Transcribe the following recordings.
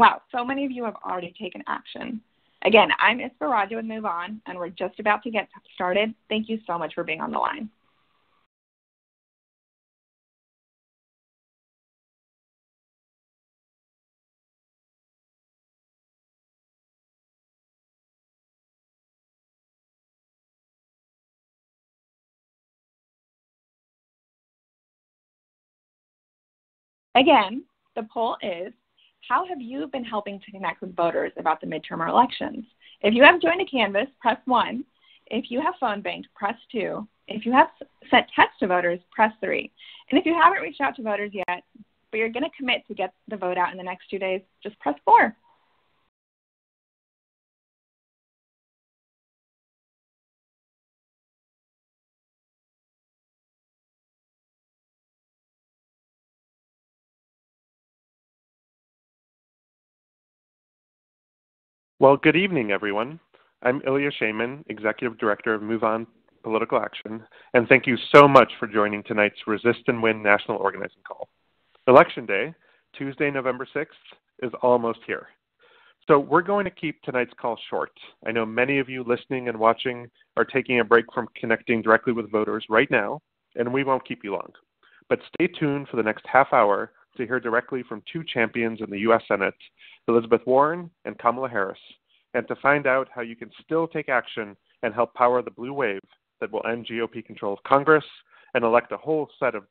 Wow, so many of you have already taken action. Again, I'm Raja with Move On, and we're just about to get started. Thank you so much for being on the line. Again, the poll is, how have you been helping to connect with voters about the midterm elections? If you have joined a Canvas, press 1. If you have phone banked, press 2. If you have sent text to voters, press 3. And if you haven't reached out to voters yet, but you're going to commit to get the vote out in the next 2 days, just press 4. Well, good evening, everyone. I'm Ilya Shaman, Executive Director of Move On Political Action, and thank you so much for joining tonight's Resist and Win National Organizing Call. Election Day, Tuesday, November 6th, is almost here. So we're going to keep tonight's call short. I know many of you listening and watching are taking a break from connecting directly with voters right now, and we won't keep you long. But stay tuned for the next half hour to hear directly from two champions in the U.S. Senate, Elizabeth Warren and Kamala Harris, and to find out how you can still take action and help power the blue wave that will end GOP control of Congress and elect a whole set of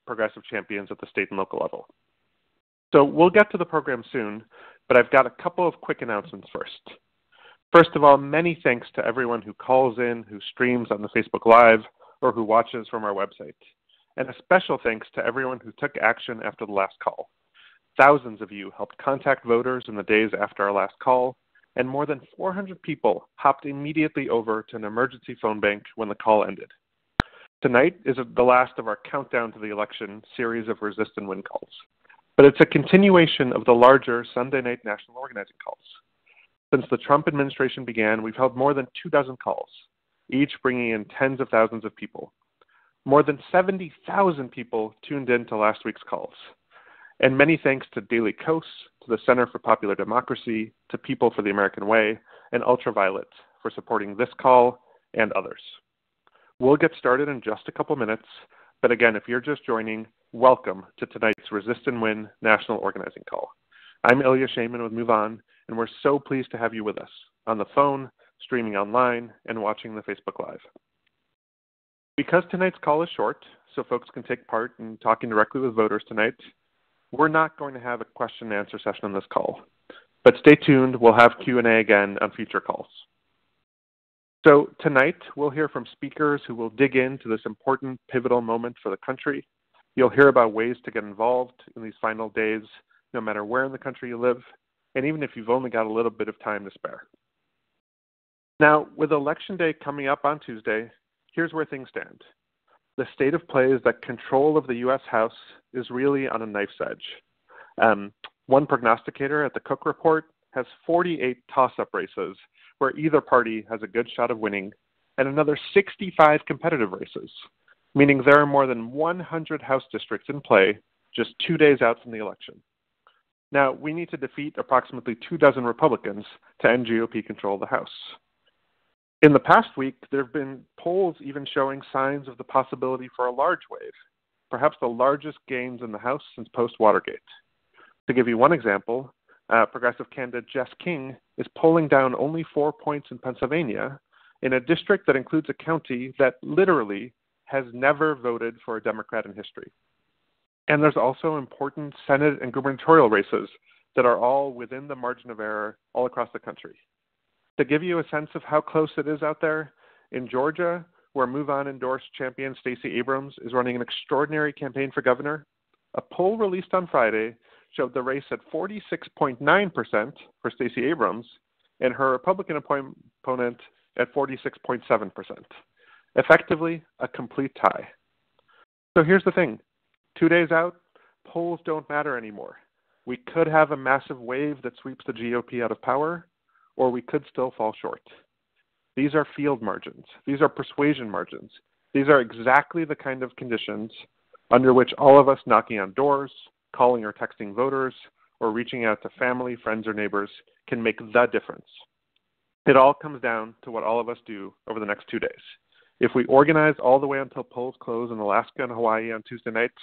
progressive champions at the state and local level. So we'll get to the program soon, but I've got a couple of quick announcements first. First of all, many thanks to everyone who calls in, who streams on the Facebook Live, or who watches from our website. And a special thanks to everyone who took action after the last call. Thousands of you helped contact voters in the days after our last call, and more than 400 people hopped immediately over to an emergency phone bank when the call ended. Tonight is the last of our countdown to the election series of Resist and Win calls, but it's a continuation of the larger Sunday night national organizing calls. Since the Trump administration began, we've held more than 24 calls, each bringing in tens of thousands of people. More than 70,000 people tuned in to last week's calls. And many thanks to Daily Kos, to the Center for Popular Democracy, to People for the American Way, and Ultraviolet for supporting this call and others. We'll get started in just a couple minutes, but again, if you're just joining, welcome to tonight's Resist and Win National Organizing Call. I'm Ilya Shaman with Move On, and we're so pleased to have you with us on the phone, streaming online, and watching the Facebook Live. Because tonight's call is short, so folks can take part in talking directly with voters tonight, we're not going to have a question and answer session on this call. But stay tuned, we'll have Q&A again on future calls. So tonight, we'll hear from speakers who will dig into this important pivotal moment for the country. You'll hear about ways to get involved in these final days, no matter where in the country you live, and even if you've only got a little bit of time to spare. Now, with Election Day coming up on Tuesday, here's where things stand. The state of play is that control of the U.S. House is really on a knife's edge. One prognosticator at the Cook Report has 48 toss-up races where either party has a good shot of winning, and another 65 competitive races, meaning there are more than 100 House districts in play just 2 days out from the election. Now, we need to defeat approximately 24 Republicans to end GOP control of the House. In the past week, there have been polls even showing signs of the possibility for a large wave, perhaps the largest gains in the House since post-Watergate. To give you one example, progressive candidate Jess King is polling down only 4 points in Pennsylvania in a district that includes a county that literally has never voted for a Democrat in history. And there's also important Senate and gubernatorial races that are all within the margin of error all across the country. To give you a sense of how close it is out there, in Georgia, where Move On endorsed champion Stacey Abrams is running an extraordinary campaign for governor, a poll released on Friday showed the race at 46.9% for Stacey Abrams and her Republican opponent at 46.7%. Effectively, a complete tie. So here's the thing. 2 days out, polls don't matter anymore. We could have a massive wave that sweeps the GOP out of power, or we could still fall short. These are field margins. These are persuasion margins. These are exactly the kind of conditions under which all of us knocking on doors, calling or texting voters, or reaching out to family, friends, or neighbors can make the difference. It all comes down to what all of us do over the next 2 days. If we organize all the way until polls close in Alaska and Hawaii on Tuesday nights,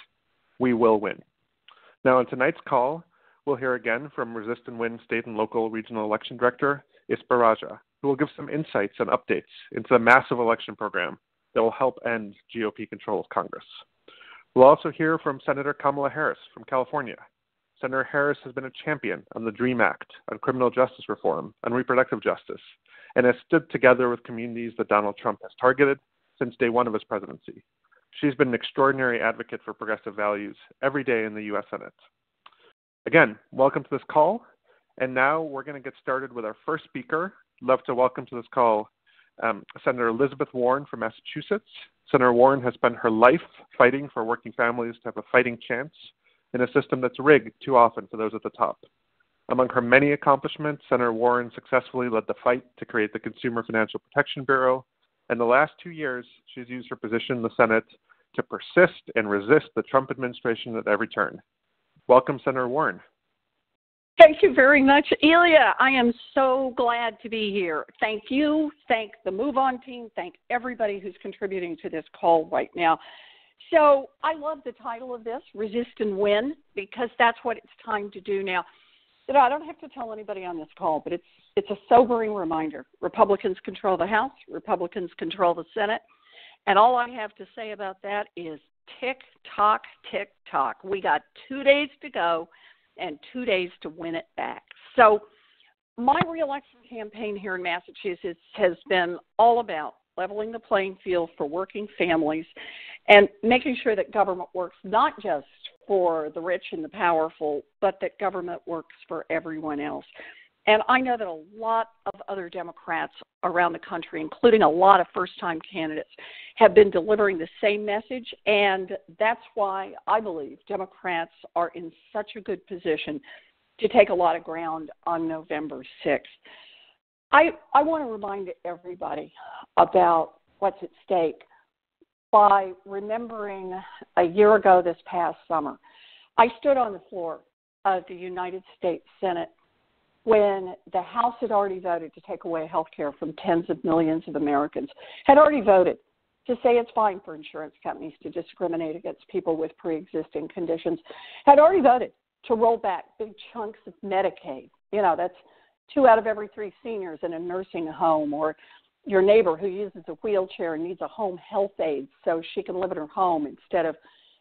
we will win. Now, on tonight's call, we'll hear again from Resist and Win State and Local Regional Election Director, Ispa Raja, who will give some insights and updates into the massive election program that will help end GOP control of Congress. We'll also hear from Senator Kamala Harris from California. Senator Harris has been a champion on the DREAM Act, on criminal justice reform, on reproductive justice, and has stood together with communities that Donald Trump has targeted since day one of his presidency. She's been an extraordinary advocate for progressive values every day in the U.S. Senate. Again, welcome to this call. And now we're going to get started with our first speaker. Love to welcome to this call Senator Elizabeth Warren from Massachusetts. Senator Warren has spent her life fighting for working families to have a fighting chance in a system that's rigged too often for those at the top. Among her many accomplishments, Senator Warren successfully led the fight to create the Consumer Financial Protection Bureau. In the last 2 years, she's used her position in the Senate to persist and resist the Trump administration at every turn. Welcome, Senator Warren. Thank you very much, Elia. I am so glad to be here. Thank you. Thank the Move On team. Thank everybody who's contributing to this call right now. So I love the title of this, Resist and Win, because that's what it's time to do now. You know, I don't have to tell anybody on this call, but it's a sobering reminder. Republicans control the House. Republicans control the Senate. And all I have to say about that is tick tock, tick tock. We got 2 days to go and 2 days to win it back. So my reelection campaign here in Massachusetts has been all about leveling the playing field for working families and making sure that government works not just for the rich and the powerful, but that government works for everyone else. And I know that a lot of other Democrats around the country, including a lot of first-time candidates, have been delivering the same message, and that's why I believe Democrats are in such a good position to take a lot of ground on November 6th. I want to remind everybody about what's at stake by remembering a year ago this past summer. I stood on the floor of the United States Senate when the House had already voted to take away health care from tens of millions of Americans, had already voted to say it's fine for insurance companies to discriminate against people with pre-existing conditions, had already voted to roll back big chunks of Medicaid. You know, that's 2 out of every 3 seniors in a nursing home, or your neighbor who uses a wheelchair and needs a home health aide so she can live at her home instead of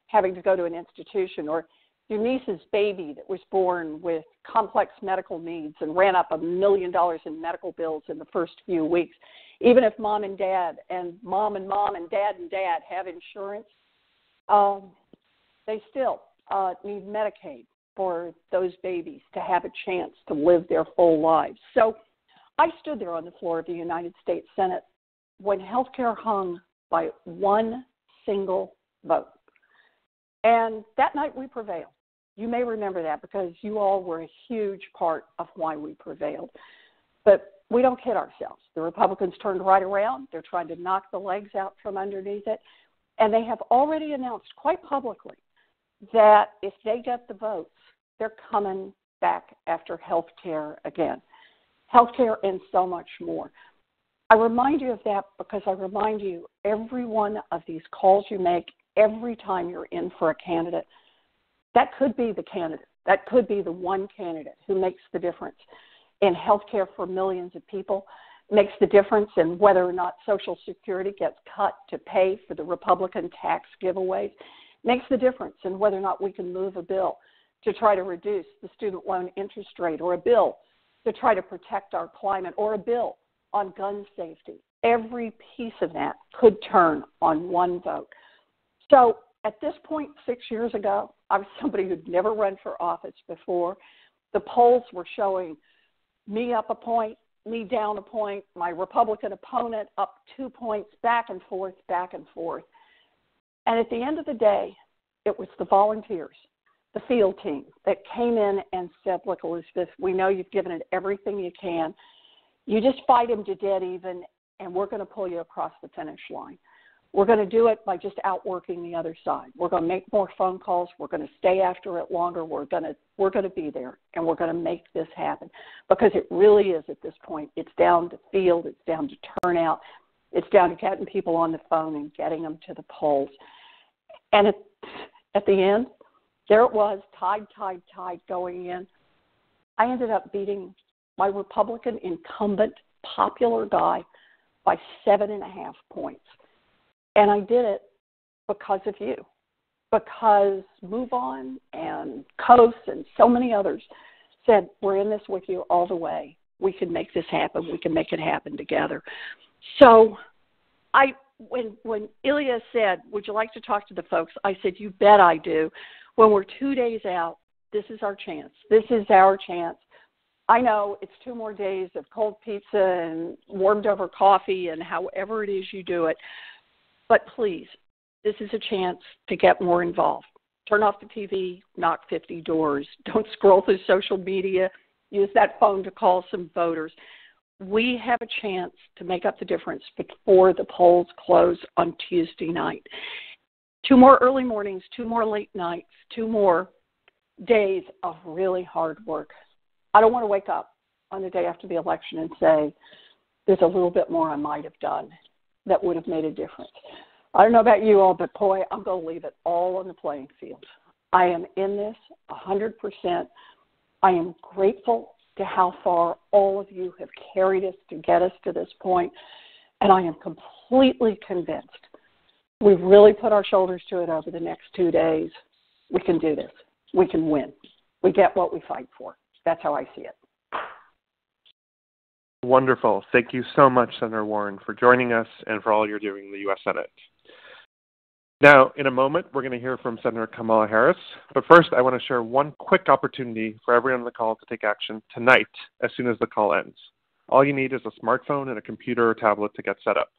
having to go to an institution, or your niece's baby that was born with complex medical needs and ran up $1 million in medical bills in the first few weeks. Even if mom and dad and mom and dad have insurance, they still need Medicaid for those babies to have a chance to live their full lives. So I stood there on the floor of the United States Senate when health care hung by one single vote. And that night we prevailed. You may remember that because you all were a huge part of why we prevailed. But we don't kid ourselves. The Republicans turned right around. They're trying to knock the legs out from underneath it. And they have already announced quite publicly that if they get the votes, they're coming back after health care again. Health care and so much more. I remind you of that because I remind you every one of these calls you make, every time you're in for a candidate, that could be the candidate. That could be the one candidate who makes the difference in health care for millions of people, makes the difference in whether or not Social Security gets cut to pay for the Republican tax giveaways, makes the difference in whether or not we can move a bill to try to reduce the student loan interest rate, or a bill to try to protect our climate, or a bill on gun safety. Every piece of that could turn on one vote. So at this point, 6 years ago, I was somebody who'd never run for office before. The polls were showing me up a point, me down a point, my Republican opponent up 2 points, back and forth, back and forth. And at the end of the day, it was the volunteers, the field team, that came in and said, look, Elizabeth, we know you've given it everything you can. You just fight him to dead even, and we're going to pull you across the finish line. We're going to do it by just outworking the other side. We're going to make more phone calls. We're going to stay after it longer. We're going to be there, and we're going to make this happen, because it really is at this point. It's down to field. It's down to turnout. It's down to getting people on the phone and getting them to the polls. And at the end, there it was, tied going in. I ended up beating my Republican incumbent popular guy by 7.5 points. And I did it because of you, because Move On and Coast and so many others said, we're in this with you all the way. We can make this happen. We can make it happen together. So when Ilya said, would you like to talk to the folks? I said, you bet I do. When we're 2 days out, this is our chance. This is our chance. I know it's 2 more days of cold pizza and warmed over coffee and however it is you do it. But please, this is a chance to get more involved. Turn off the TV, knock 50 doors. Don't scroll through social media. Use that phone to call some voters. We have a chance to make up the difference before the polls close on Tuesday night. 2 more early mornings, 2 more late nights, 2 more days of really hard work. I don't want to wake up on the day after the election and say, there's a little bit more I might have done that would have made a difference. I don't know about you all, but boy, I'm going to leave it all on the playing field. I am in this 100%. I am grateful to how far all of you have carried us to get us to this point, and I am completely convinced we've really put our shoulders to it over the next 2 days. We can do this. We can win. We get what we fight for. That's how I see it. Wonderful. Thank you so much, Senator Warren, for joining us and for all you're doing in the U.S. Senate. Now, in a moment, we're going to hear from Senator Kamala Harris. But first, I want to share one quick opportunity for everyone on the call to take action tonight as soon as the call ends. All you need is a smartphone and a computer or tablet to get set up.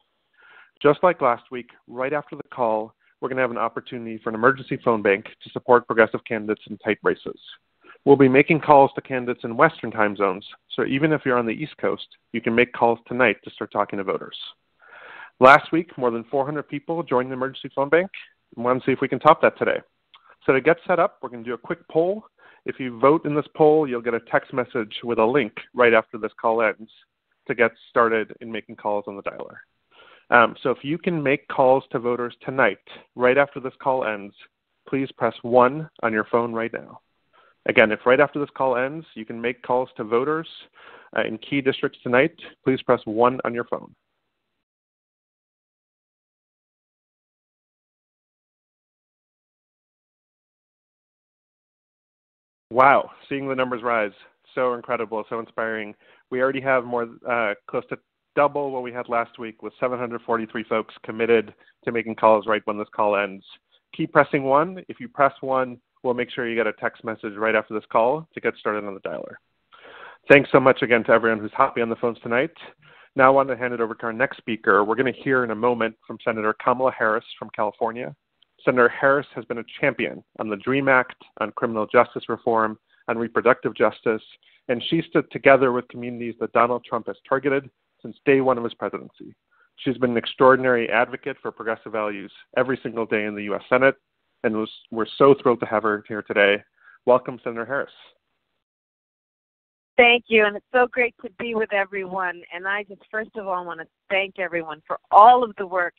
Just like last week, right after the call, we're going to have an opportunity for an emergency phone bank to support progressive candidates in tight races. We'll be making calls to candidates in Western time zones, so even if you're on the East Coast, you can make calls tonight to start talking to voters. Last week, more than 400 people joined the emergency phone bank. We want to see if we can top that today. So to get set up, we're going to do a quick poll. If you vote in this poll, you'll get a text message with a link right after this call ends to get started in making calls on the dialer. So if you can make calls to voters tonight, right after this call ends, please press 1 on your phone right now. Again, if right after this call ends, you can make calls to voters in key districts tonight, please press 1 on your phone. Wow, seeing the numbers rise, so incredible, so inspiring. We already have close to double what we had last week with 743 folks committed to making calls right when this call ends. Keep pressing 1. If you press 1, we'll make sure you get a text message right after this call to get started on the dialer. Thanks so much again to everyone who's hopping on the phones tonight. Now I want to hand it over to our next speaker. We're going to hear in a moment from Senator Kamala Harris from California. Senator Harris has been a champion on the DREAM Act, on criminal justice reform, on reproductive justice, and she stood together with communities that Donald Trump has targeted since day one of his presidency. She's been an extraordinary advocate for progressive values every single day in the U.S. Senate, and we're so thrilled to have her here today. Welcome, Senator Harris. Thank you, and it's so great to be with everyone. And I just, first of all, want to thank everyone for all of the work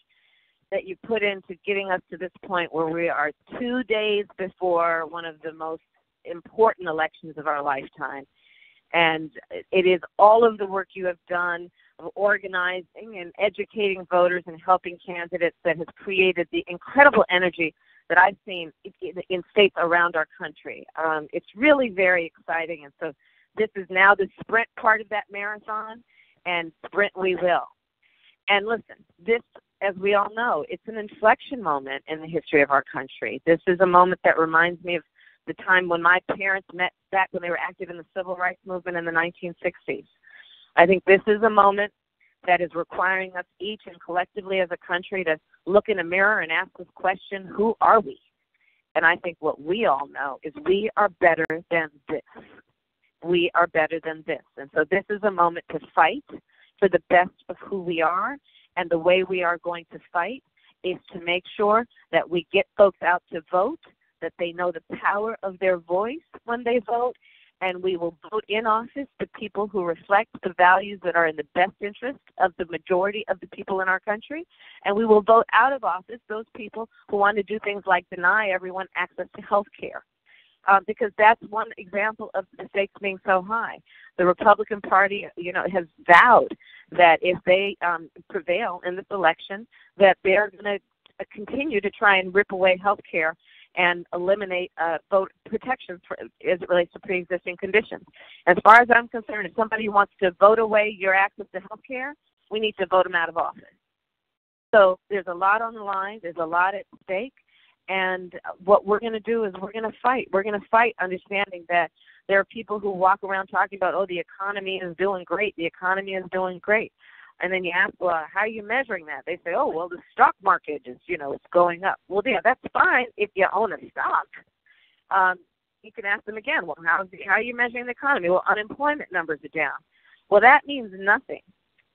that you put into getting us to this point where we are 2 days before one of the most important elections of our lifetime. And it is all of the work you have done of organizing and educating voters and helping candidates that has created the incredible energy that I've seen in states around our country. It's really very exciting. And so this is now the sprint part of that marathon, and sprint we will. And listen, this, as we all know, it's an inflection moment in the history of our country. This is a moment that reminds me of the time when my parents met back when they were active in the civil rights movement in the 1960s. I think this is a moment that is requiring us each and collectively as a country to look in a mirror and ask this question, who are we? And I think what we all know is we are better than this. We are better than this. And so this is a moment to fight for the best of who we are, and the way we are going to fight is to make sure that we get folks out to vote, that they know the power of their voice when they vote, and we will vote in office the people who reflect the values that are in the best interest of the majority of the people in our country, and we will vote out of office those people who want to do things like deny everyone access to health care. Because that's one example of the stakes being so high. The Republican Party, has vowed that if they prevail in this election, that they're going to continue to try and rip away health care and eliminate vote protections as it relates to pre-existing conditions. As far as I'm concerned, if somebody wants to vote away your access to health care, we need to vote them out of office. So there's a lot on the line. There's a lot at stake. And what we're going to do is we're going to fight. We're going to fight understanding that there are people who walk around talking about, the economy is doing great. The economy is doing great. And then you ask, well, how are you measuring that? They say, the stock market is, it's going up. Well, yeah, that's fine if you own a stock. You can ask them again, well, how are you measuring the economy? Well, unemployment numbers are down. Well, that means nothing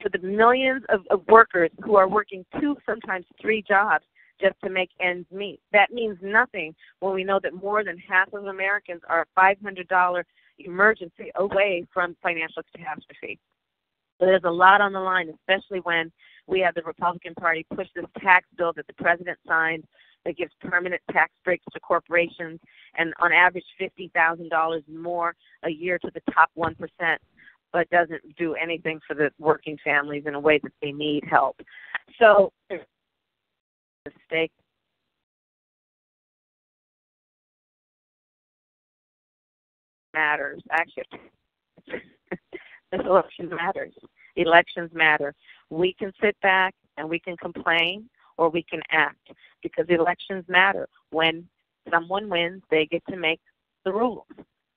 to the millions of workers who are working 2, sometimes 3 jobs just to make ends meet. That means nothing when we know that more than half of Americans are a $500 emergency away from financial catastrophe. So there's a lot on the line, especially when we have the Republican Party push this tax bill that the president signed that gives permanent tax breaks to corporations and on average $50,000 more a year to the top 1%, but doesn't do anything for the working families in a way that they need help. So mistake matters. Actually, this election matters. Elections matter. We can sit back and we can complain, or we can act, because elections matter. When someone wins, they get to make the rules.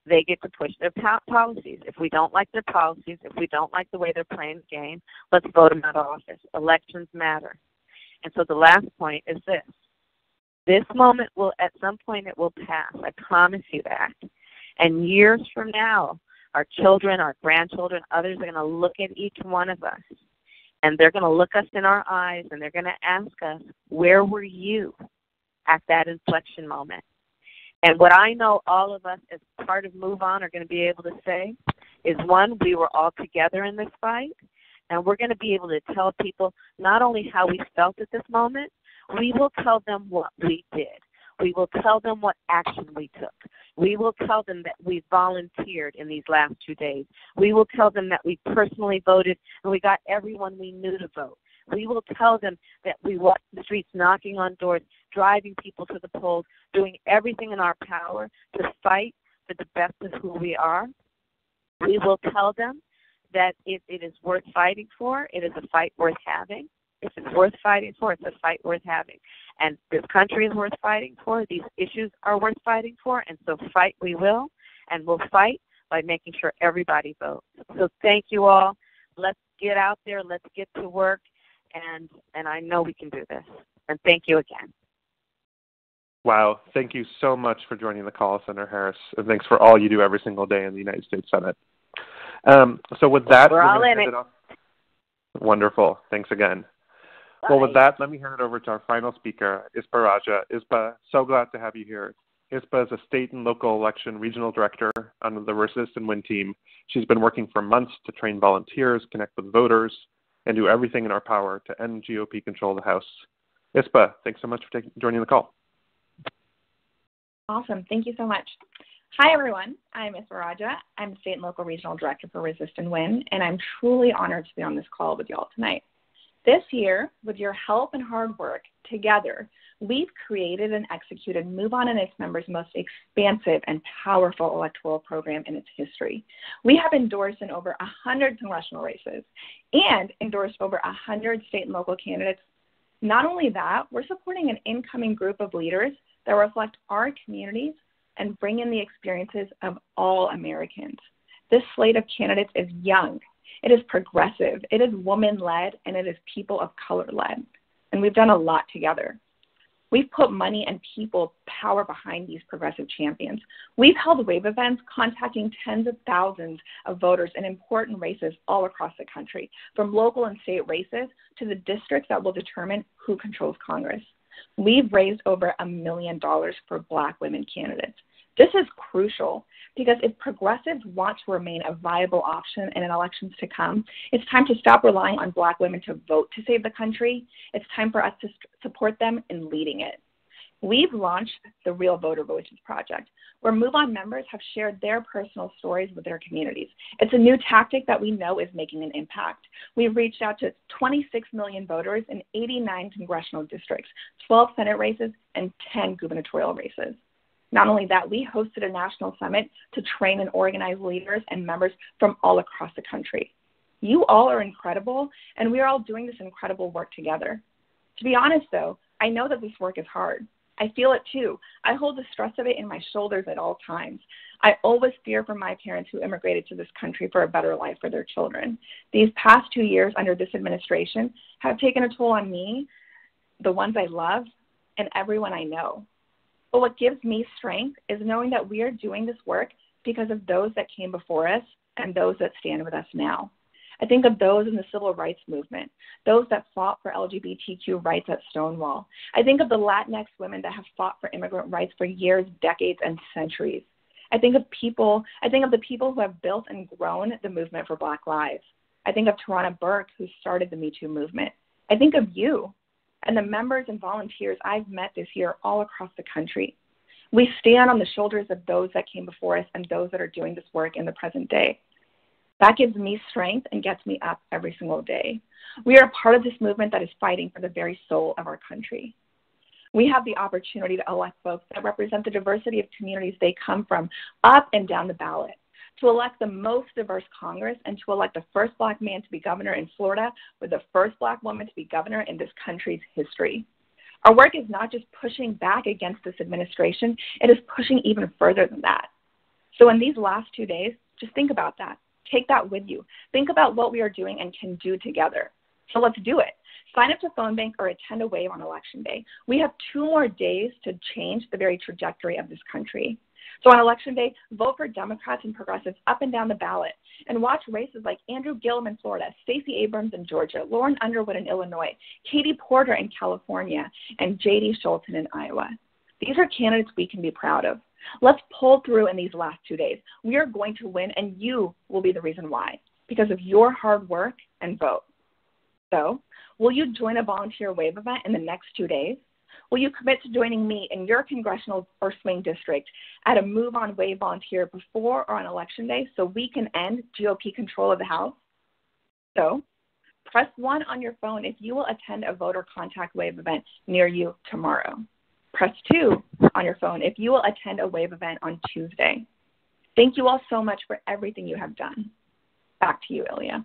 They get to push their policies. If we don't like their policies, if we don't like the way they're playing the game, let's vote them out of office. Elections matter. And so the last point is this. This moment will, at some point, it will pass. I promise you that. And years from now, our children, our grandchildren, others are going to look at each one of us, and they're going to look us in our eyes, and they're going to ask us, where were you at that inflection moment? And what I know all of us as part of Move On are going to be able to say is, one, we were all together in this fight, and we're going to be able to tell people not only how we felt at this moment, we will tell them what we did. We will tell them what action we took. We will tell them that we volunteered in these last 2 days. We will tell them that we personally voted and we got everyone we knew to vote. We will tell them that we walked the streets knocking on doors, driving people to the polls, doing everything in our power to fight for the best of who we are. We will tell them that if it is worth fighting for, it is a fight worth having. If it's worth fighting for, it's a fight worth having. And this country is worth fighting for. These issues are worth fighting for. And so fight we will. And we'll fight by making sure everybody votes. So thank you all. Let's get out there. Let's get to work. And I know we can do this. And thank you again. Wow. Thank you so much for joining the call, Senator Harris. And thanks for all you do every single day in the United States Senate. So with that, we're all in it. Wonderful. Thanks again. Bye. Well, with that, let me hand it over to our final speaker, Ispa Raja. Ispa, so glad to have you here. Ispa is a state and local election regional director on the Resist and Win team. She's been working for months to train volunteers, connect with voters, and do everything in our power to end GOP control of the House. Ispa, thanks so much for joining the call. Awesome. Thank you so much. Hi, everyone. I'm Ispa Raja. I'm the State and Local Regional Director for Resist and Win, and I'm truly honored to be on this call with you all tonight. This year, with your help and hard work, together, we've created and executed Move On and its members' most expansive and powerful electoral program in its history. We have endorsed in over 100 congressional races and endorsed over 100 state and local candidates. Not only that, we're supporting an incoming group of leaders that reflect our communities and bring in the experiences of all Americans. This slate of candidates is young. It is progressive, it is woman-led, and it is people of color-led. And we've done a lot together. We've put money and people power behind these progressive champions. We've held wave events contacting tens of thousands of voters in important races all across the country, from local and state races to the districts that will determine who controls Congress. We've raised over $1 million for Black women candidates. This is crucial because if progressives want to remain a viable option in elections to come, it's time to stop relying on Black women to vote to save the country. It's time for us to support them in leading it. We've launched the Real Voter Voices Project, where Move On members have shared their personal stories with their communities. It's a new tactic that we know is making an impact. We've reached out to 26 million voters in 89 congressional districts, 12 Senate races, and 10 gubernatorial races. Not only that, we hosted a national summit to train and organize leaders and members from all across the country. You all are incredible, and we are all doing this incredible work together. To be honest, though, I know that this work is hard. I feel it too. I hold the stress of it in my shoulders at all times. I always fear for my parents who immigrated to this country for a better life for their children. These past 2 years under this administration have taken a toll on me, the ones I love, and everyone I know. But what gives me strength is knowing that we are doing this work because of those that came before us and those that stand with us now. I think of those in the civil rights movement, those that fought for LGBTQ rights at Stonewall. I think of the Latinx women that have fought for immigrant rights for years, decades, and centuries. I think of the people who have built and grown the movement for Black lives. I think of Tarana Burke, who started the Me Too movement. I think of you and the members and volunteers I've met this year all across the country. We stand on the shoulders of those that came before us and those that are doing this work in the present day. That gives me strength and gets me up every single day. We are part of this movement that is fighting for the very soul of our country. We have the opportunity to elect folks that represent the diversity of communities they come from up and down the ballot, to elect the most diverse Congress, and to elect the first Black man to be governor in Florida with the first Black woman to be governor in this country's history. Our work is not just pushing back against this administration, it is pushing even further than that. So in these last 2 days, just think about that. Take that with you. Think about what we are doing and can do together. So let's do it. Sign up to Phone Bank or attend a wave on Election Day. We have 2 more days to change the very trajectory of this country. So on Election Day, vote for Democrats and progressives up and down the ballot and watch races like Andrew Gillum in Florida, Stacey Abrams in Georgia, Lauren Underwood in Illinois, Katie Porter in California, and J.D. Schulten in Iowa. These are candidates we can be proud of. Let's pull through in these last 2 days. We are going to win, and you will be the reason why, because of your hard work and vote. So, will you join a volunteer wave event in the next 2 days? Will you commit to joining me in your congressional or swing district at a Move On Wave volunteer before or on Election Day so we can end GOP control of the House? So, press 1 on your phone if you will attend a voter contact wave event near you tomorrow. Press 2 on your phone if you will attend a wave event on Tuesday. Thank you all so much for everything you have done. Back to you, Ilya.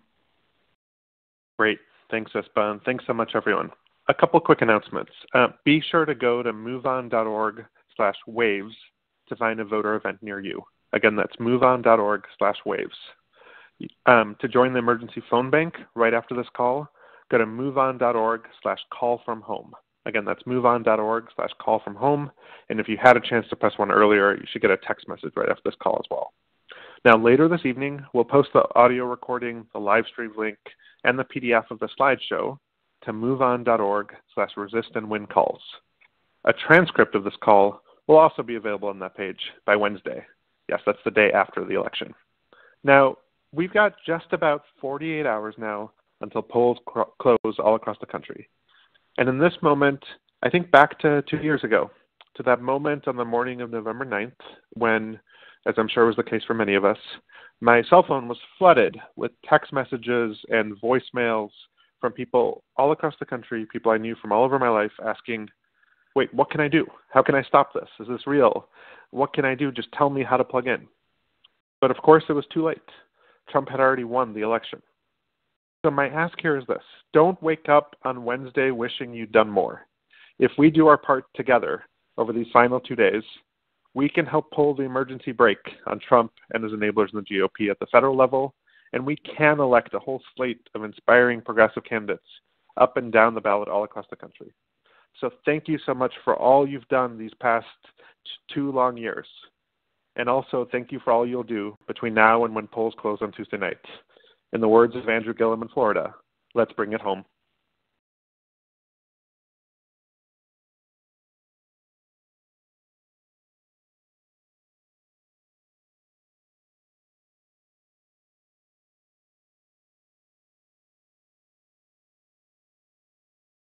Great. Thanks, Espa, and thanks so much, everyone. A couple quick announcements. Be sure to go to moveon.org/waves to find a voter event near you. Again, that's moveon.org/waves. To join the emergency phone bank right after this call, go to moveon.org/callfromhome. Again, that's moveon.org/callfromhome. And if you had a chance to press 1 earlier, you should get a text message right after this call as well. Now, later this evening, we'll post the audio recording, the live stream link, and the PDF of the slideshow to moveon.org/resistandwin-calls. A transcript of this call will also be available on that page by Wednesday. Yes, that's the day after the election. Now, we've got just about 48 hours now until polls close all across the country. And in this moment, I think back to 2 years ago, to that moment on the morning of November 9th, when, as I'm sure was the case for many of us, my cell phone was flooded with text messages and voicemails from people all across the country, people I knew from all over my life, asking, wait, what can I do? How can I stop this? Is this real? What can I do? Just tell me how to plug in. But of course, it was too late. Trump had already won the election. So my ask here is this: don't wake up on Wednesday wishing you'd done more. If we do our part together over these final 2 days, we can help pull the emergency brake on Trump and his enablers in the GOP at the federal level, and we can elect a whole slate of inspiring progressive candidates up and down the ballot all across the country. So thank you so much for all you've done these past 2 long years. And also thank you for all you'll do between now and when polls close on Tuesday night. In the words of Andrew Gillum in Florida, let's bring it home.